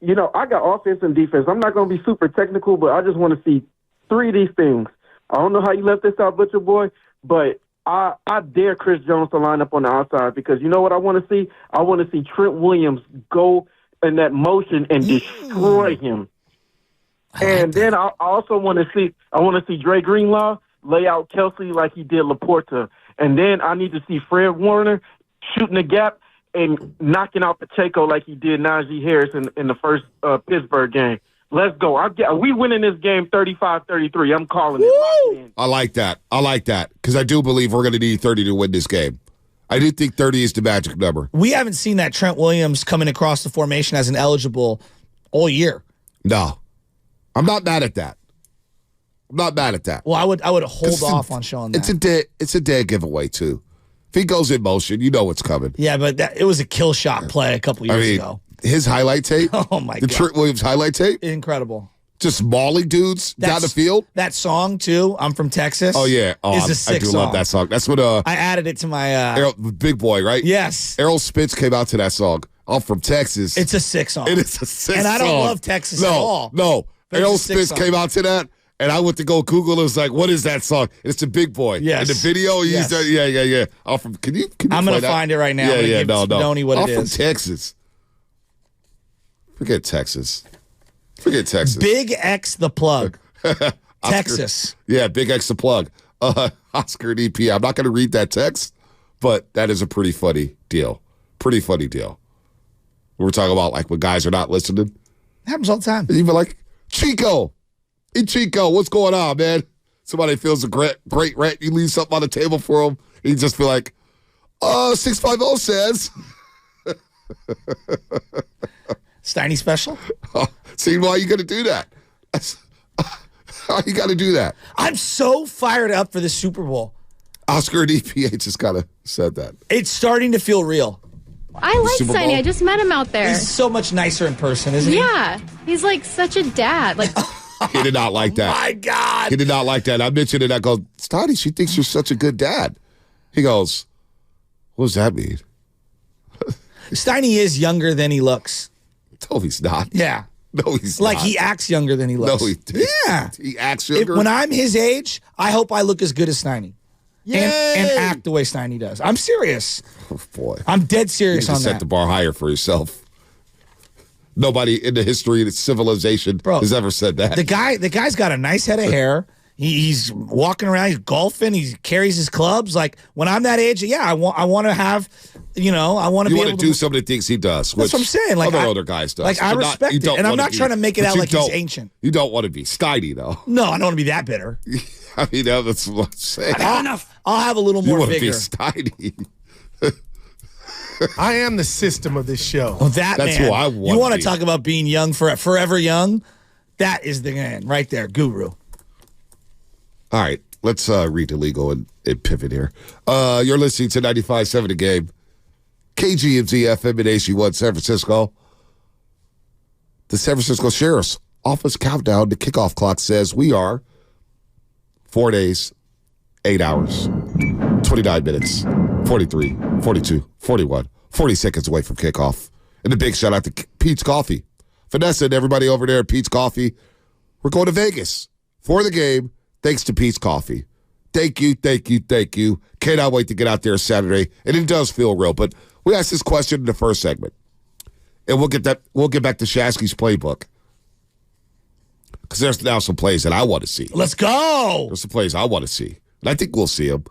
I got offense and defense. I'm not going to be super technical, but I just want to see three of these things. I don't know how you left this out, Butcher Boy, but I dare Chris Jones to line up on the outside because you know what I want to see? I want to see Trent Williams go in that motion and destroy him. And then I also want to see Dre Greenlaw lay out Kelsey like he did Laporta. And then I need to see Fred Warner shooting the gap and knocking out Pacheco like he did Najee Harris in the first Pittsburgh game. Let's go. We winning this game 35-33. I'm calling it. I like that. Because I do believe we're going to need 30 to win this game. I do think 30 is the magic number. We haven't seen that Trent Williams coming across the formation as an eligible all year. No. I'm not mad at that. Well, I would hold off on showing that. It's a dead giveaway, too. If he goes in motion, you know what's coming. Yeah, but it was a kill shot play a couple years ago. His highlight tape, oh my God. The Trent Williams highlight tape. Incredible. Just mauling dudes down the field. That song, too, I'm from Texas. Oh, yeah. Is a sick I do song. love that song. That's what I added it to my... Big Boy, right? Yes. Errol Spence came out to that song. I'm from Texas. It's a sick song. It is a sick song. And I don't love Texas at all. No. Errol Spence came out to that. And I went to go Google. It was like, what is that song? It's the Big Boy. Yes. In the video, yes. Yeah. I'm from. Can you I'm going to find it right now. Yeah. No. Stoney what I'm it from is. Texas. Forget Texas. Big X the plug. Texas. Yeah, Big X the plug. Oscar and EP. I'm not going to read that text, but that is a pretty funny deal. We're talking about like when guys are not listening. Happens all the time. Even like Chico. Hey, Chico, what's going on, man? Somebody feels a great rant. You leave something on the table for him. He just be like, 650 says. Steiny special? See, why you got to do that? You got to do that. I'm so fired up for the Super Bowl. Oscar and EPA just kind of said that. It's starting to feel real. I like Steiny. I just met him out there. He's so much nicer in person, isn't he? Yeah. He's like such a dad. Like... He did not like that. Oh my God. He did not like that. I mentioned it. I go, Steiny, she thinks you're such a good dad. He goes, what does that mean? Steiny is younger than he looks. No, he's not. Yeah. No, he's like not. He acts younger than he looks. No, Yeah. He acts younger. When I'm his age, I hope I look as good as Steiny. And act the way Steiny does. I'm serious. Oh, boy. I'm dead serious you need on to set that. the bar higher for yourself. Nobody in the history of civilization has ever said that. The guy's got a nice head of hair. He's walking around. He's golfing. He carries his clubs. Like when I'm that age, yeah, I want to have, I want to be able to do some of the things he does. That's what I'm saying. Like other guys does. Like I respect it, and I'm not trying to make it out like he's ancient. You don't want to be Steiny though. No, I don't want to be that bitter. I mean, that's what I'm saying. I'll have a little more vigor. You want to be Steiny. I am the system of this show. Oh, that's man. Who I want. You want to talk about being young, forever young? That is the man right there, guru. All right, let's read the legal and pivot here. You're listening to 95.7 The Game. KGMZ FM and AC1 San Francisco. The San Francisco Sheriff's Office countdown to kickoff clock says we are 4 days, 8 hours, 29 minutes, 43, 42, 41, 40 seconds away from kickoff. And a big shout out to Pete's Coffee. Vanessa and everybody over there at Pete's Coffee. We're going to Vegas for the game thanks to Pete's Coffee. Thank you. Cannot wait to get out there Saturday. And it does feel real. But we asked this question in the first segment. And we'll get back to Shasky's playbook. Because there's now some plays that I want to see. Let's go. There's some plays I want to see. And I think we'll see them.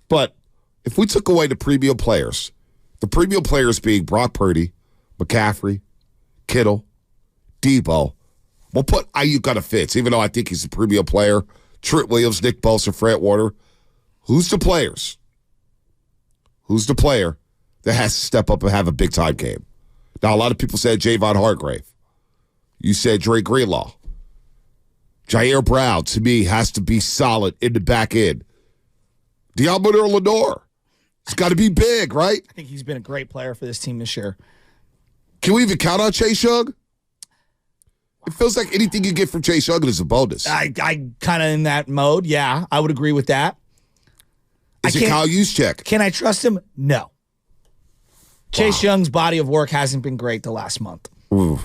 But if we took away the premium players, the premium players being Brock Purdy, McCaffrey, Kittle, Debo, we'll put Ayuk on a Fitz, even though I think he's a premium player. Trent Williams, Nick Bosa, Fred Warner. Who's the players? Who's the player that has to step up and have a big-time game? Now, a lot of people said Javon Hargrave. You said Dre Greenlaw. Jair Brown, to me, has to be solid in the back end. Deommodore Lenoir. It's got to be big, right? I think he's been a great player for this team this year. Can we even count on Chase Young? It feels like anything you get from Chase Young is a bonus. I kind of in that mode, yeah. I would agree with that. Is it Kyle Juszczyk? Can I trust him? No. Chase Young's body of work hasn't been great the last month. Ooh.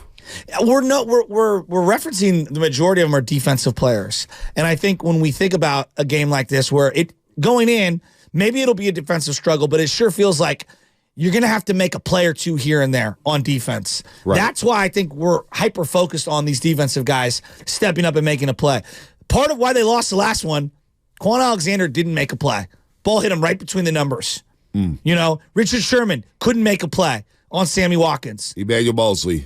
We're referencing the majority of them are defensive players. And I think when we think about a game like this where it going in, maybe it'll be a defensive struggle, but it sure feels like you're going to have to make a play or two here and there on defense. Right. That's why I think we're hyper-focused on these defensive guys stepping up and making a play. Part of why they lost the last one, Quan Alexander didn't make a play. Ball hit him right between the numbers. You know, Richard Sherman couldn't make a play on Sammy Watkins. Emmanuel Mosley.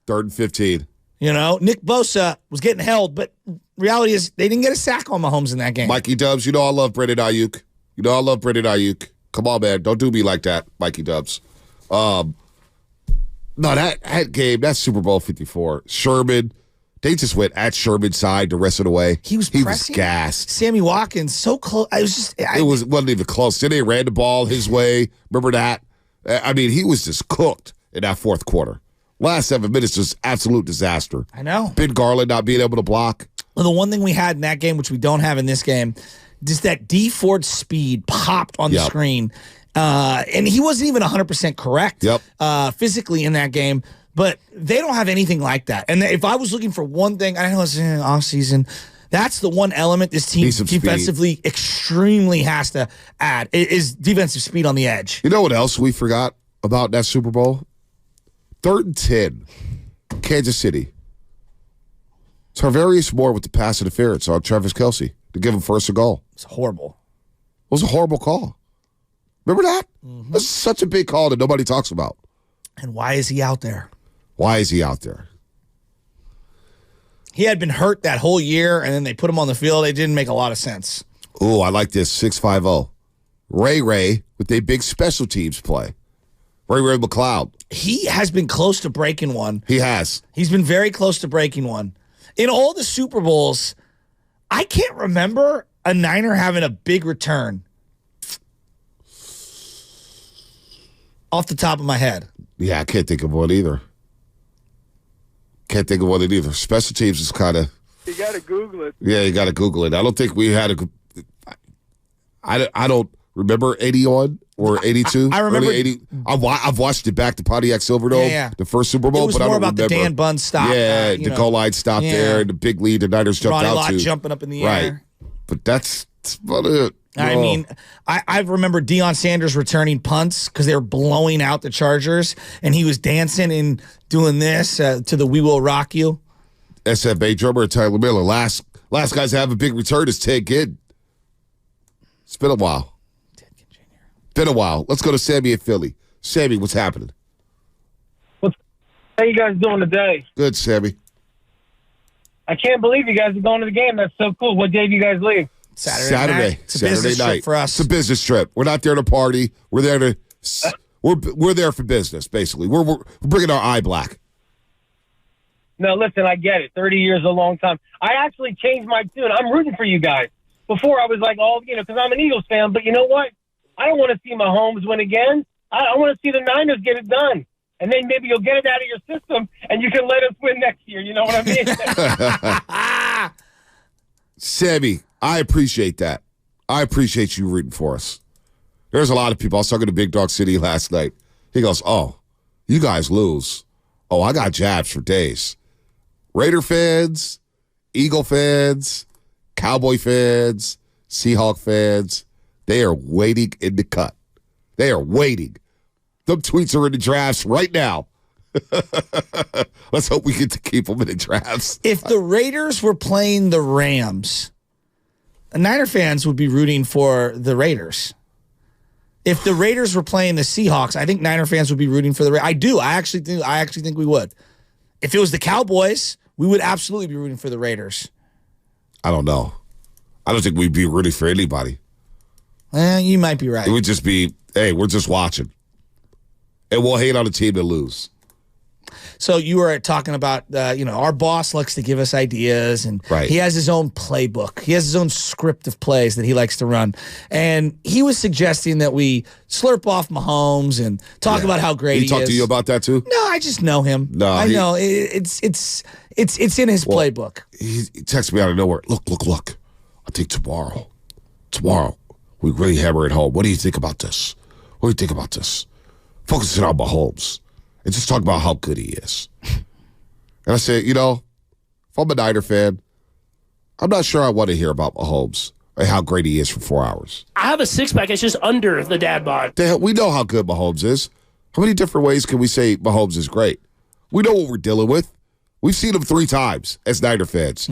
3rd and 15. You know, Nick Bosa was getting held, but reality is they didn't get a sack on Mahomes in that game. Mikey Dubs, you know I love Brandon Ayuk. Come on, man. Don't do me like that, Mikey Dubs. No, that game, that's Super Bowl 54. Sherman, they just went at Sherman's side the rest of the way. He was gassed. Sammy Watkins, so close. It wasn't even close. Then they ran the ball his way. Remember that? I mean, he was just cooked in that fourth quarter. Last 7 minutes was absolute disaster. I know. Ben Garland not being able to block. Well, the one thing we had in that game, which we don't have in this game, just that D Ford speed popped on the screen. And he wasn't even 100% correct physically in that game. But they don't have anything like that. And if I was looking for one thing, I know it's off season. That's the one element this team defensively extremely has to add is defensive speed on the edge. You know what else we forgot about that Super Bowl? 3rd and 10, Kansas City. Tarvarius Moore with the pass interference on Travis Kelce to give him first and goal. It's horrible. It was a horrible call. Remember that? Mm-hmm. That's such a big call that nobody talks about. And why is he out there? He had been hurt that whole year, and then they put him on the field. It didn't make a lot of sense. Oh, I like this. 650. Ray with a big special teams play. Ray McLeod. He has been close to breaking one. He has. He's been very close to breaking one. In all the Super Bowls, I can't remember a Niner having a big return off the top of my head. Yeah, I can't think of one either. Special teams is kind of... You got to Google it. Yeah, you got to Google it. I don't think we had a... I don't remember 81 or 82. I remember... 80. I've watched it back to Pontiac Silverdome, the first Super Bowl, but I don't remember. It was more about the Dan Bunn stop. Yeah, the goal line stop there, and the big lead the Niners jumped Ronnie out Lott to. Jumping up in the air. Right. But that's about it. I mean, I remember Deion Sanders returning punts because they were blowing out the Chargers, and he was dancing and doing this to the "We Will Rock You." SFA drummer Tyler Miller. Last guys to have a big return is Ted Ginn. It's been a while. Let's go to Sammy in Philly. Sammy, what's happening? How you guys doing today? Good, Sammy. I can't believe you guys are going to the game. That's so cool. What day do you guys leave? Saturday. It's a business trip for us. It's a business trip. We're not there to party. We're there to. We're there for business. Basically, we're bringing our eye black. No, listen, I get it. 30 years is a long time. I actually changed my tune. I'm rooting for you guys. Before I was like, because I'm an Eagles fan. But you know what? I don't want to see Mahomes win again. I want to see the Niners get it done. And then maybe you'll get it out of your system, and you can let us win next year. You know what I mean? Sammy, I appreciate that. I appreciate you rooting for us. There's a lot of people. I was talking to Big Dog City last night. He goes, "Oh, you guys lose. Oh, I got jabs for days." Raider fans, Eagle fans, Cowboy fans, Seahawk fans, they are waiting in the cut. They are waiting. Them tweets are in the drafts right now. Let's hope we get to keep them in the drafts. If the Raiders were playing the Rams, Niner fans would be rooting for the Raiders. If the Raiders were playing the Seahawks, I think Niner fans would be rooting for the Raiders. I do. I actually think we would. If it was the Cowboys, we would absolutely be rooting for the Raiders. I don't know. I don't think we'd be rooting for anybody. You might be right. It would just be, hey, we're just watching. And we'll hate on the team that lose. So you were talking about, our boss likes to give us ideas, and he has his own playbook. He has his own script of plays that he likes to run. And he was suggesting that we slurp off Mahomes and talk about how great he is. He talked to you about that too? No, I just know him. No, I know. It's in his playbook. He texted me out of nowhere. Look. I think tomorrow, we really hammer it home. What do you think about this? Focusing on Mahomes. And just talk about how good he is. And I said, if I'm a Niner fan, I'm not sure I want to hear about Mahomes and how great he is for 4 hours. I have a six-pack. It's just under the dad bod. We know how good Mahomes is. How many different ways can we say Mahomes is great? We know what we're dealing with. We've seen him 3 times as Niner fans.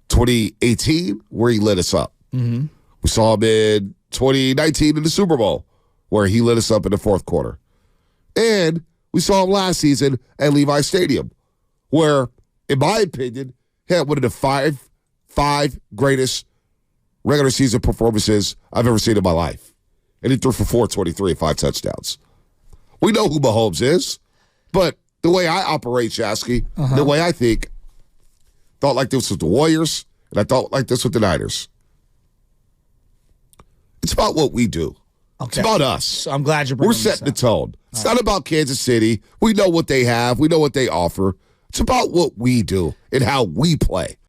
2018, where he lit us up. We saw him in 2019 in the Super Bowl, where he lit us up in the fourth quarter. And we saw him last season at Levi Stadium, where, in my opinion, he had one of the five greatest regular season performances I've ever seen in my life. And he threw for 423 and 5 touchdowns. We know who Mahomes is, but the way I operate, Shasky, the way I think, thought like this with the Warriors, and I thought like this with the Niners. It's about what we do. Okay. It's about us. So I'm glad you're bringing We're this setting the up. tone. It's not about Kansas City. We know what they have. We know what they offer. It's about what we do and how we play.